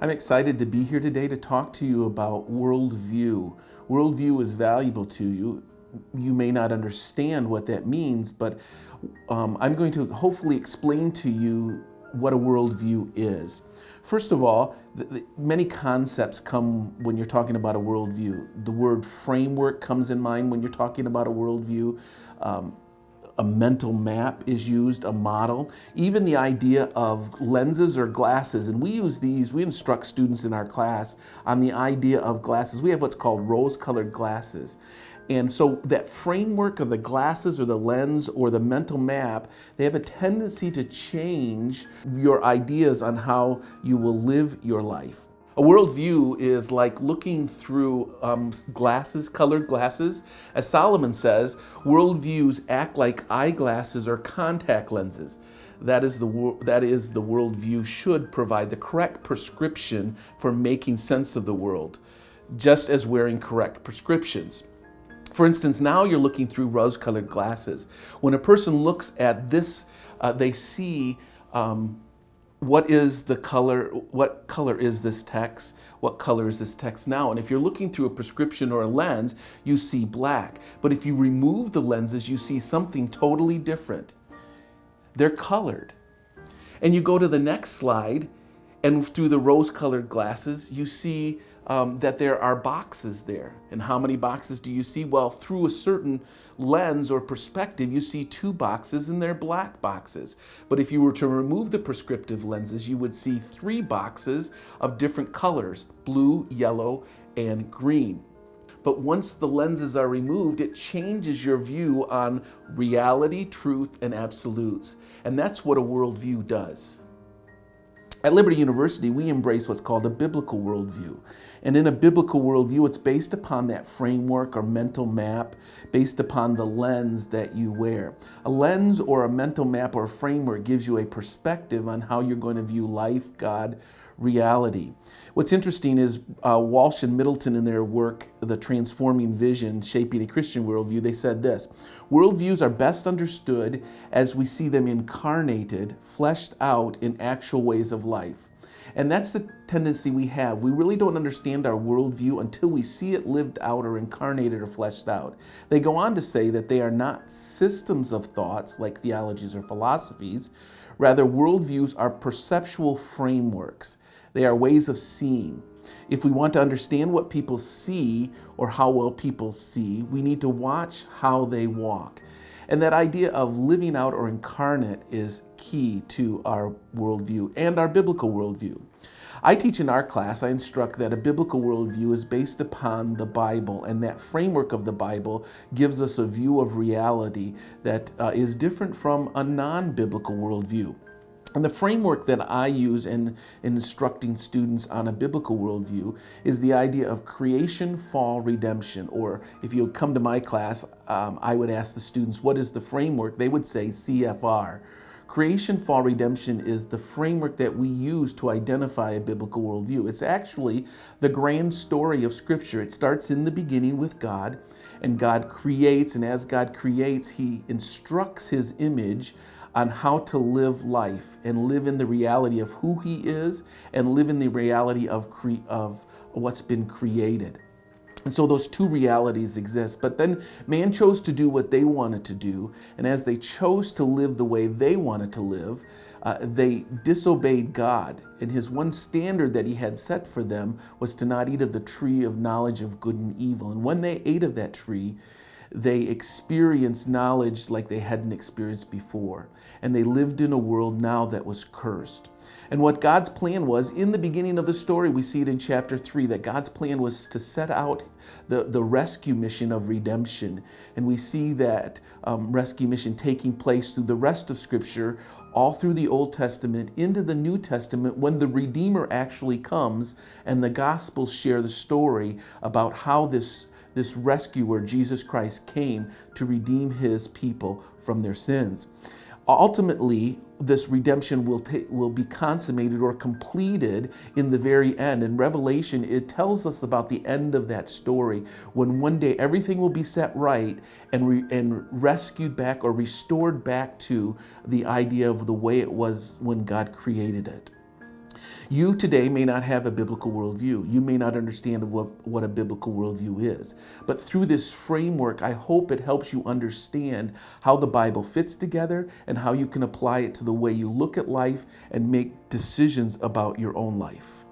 I'm excited to be here today to talk to you about worldview. Worldview is valuable to you. You may not understand what that means, but I'm going to hopefully explain to you what a worldview is. First of all, many concepts come when you're talking about a worldview. The word framework comes in mind when you're talking about a worldview. A mental map is used, a model, even the idea of lenses or glasses. And we use these, we instruct students in our class on the idea of glasses. We have what's called rose-colored glasses. And so that framework of the glasses or the lens or the mental map, they have a tendency to change your ideas on how you will live your life. A worldview is like looking through glasses, colored glasses. As Solomon says, worldviews act like eyeglasses or contact lenses. That is the worldview should provide the correct prescription for making sense of the world, just as wearing correct prescriptions. For instance, now you're looking through rose-colored glasses. When a person looks at this, they see what is the color, what color is this text, what color is this text now? And if you're looking through a prescription or a lens, you see black. But if you remove the lenses, you see something totally different. They're colored. And you go to the next slide, and through the rose-colored glasses, you see that there are boxes there. And how many boxes do you see? Well, through a certain lens or perspective, you see 2 boxes, and they're black boxes. But if you were to remove the prescriptive lenses, you would see 3 boxes of different colors: blue, yellow, and green. But once the lenses are removed, it changes your view on reality, truth, and absolutes. And that's what a worldview does. At Liberty University, we embrace what's called a biblical worldview. And in a biblical worldview, it's based upon that framework or mental map, based upon the lens that you wear. A lens or a mental map or framework gives you a perspective on how you're going to view life, God, reality. What's interesting is Walsh and Middleton, in their work, The Transforming Vision, Shaping a Christian Worldview, they said this: worldviews are best understood as we see them incarnated, fleshed out in actual ways of life. And that's the tendency we have. We really don't understand our worldview until we see it lived out or incarnated or fleshed out. They go on to say that they are not systems of thoughts like theologies or philosophies. Rather, worldviews are perceptual frameworks. They are ways of seeing. If we want to understand what people see or how well people see, we need to watch how they walk. And that idea of living out or incarnate is key to our worldview and our biblical worldview. I teach in our class, I instruct that a biblical worldview is based upon the Bible, and that framework of the Bible gives us a view of reality that is different from a non-biblical worldview. And the framework that I use in instructing students on a biblical worldview is the idea of creation, fall, redemption. Or if you come to my class, I would ask the students, what is the framework? They would say CFR. Creation, fall, redemption is the framework that we use to identify a biblical worldview. It's actually the grand story of Scripture. It starts in the beginning with God, and God creates, and as God creates, He instructs His image on how to live life and live in the reality of who He is and live in the reality of what's been created. And so those 2 realities exist. But then man chose to do what they wanted to do. And as they chose to live the way they wanted to live, they disobeyed God. And His one standard that He had set for them was to not eat of the tree of knowledge of good and evil. And when they ate of that tree, they experienced knowledge like they hadn't experienced before. And they lived in a world now that was cursed. And what God's plan was, in the beginning of the story, we see it in chapter 3, that God's plan was to set out the rescue mission of redemption. And we see that rescue mission taking place through the rest of Scripture, all through the Old Testament, into the New Testament, when the Redeemer actually comes, and the Gospels share the story about how this rescuer, Jesus Christ, came to redeem His people from their sins. Ultimately, this redemption will be consummated or completed in the very end. In Revelation, it tells us about the end of that story, when one day everything will be set right and rescued back or restored back to the idea of the way it was when God created it. You today may not have a biblical worldview. You may not understand what a biblical worldview is. But through this framework, I hope it helps you understand how the Bible fits together and how you can apply it to the way you look at life and make decisions about your own life.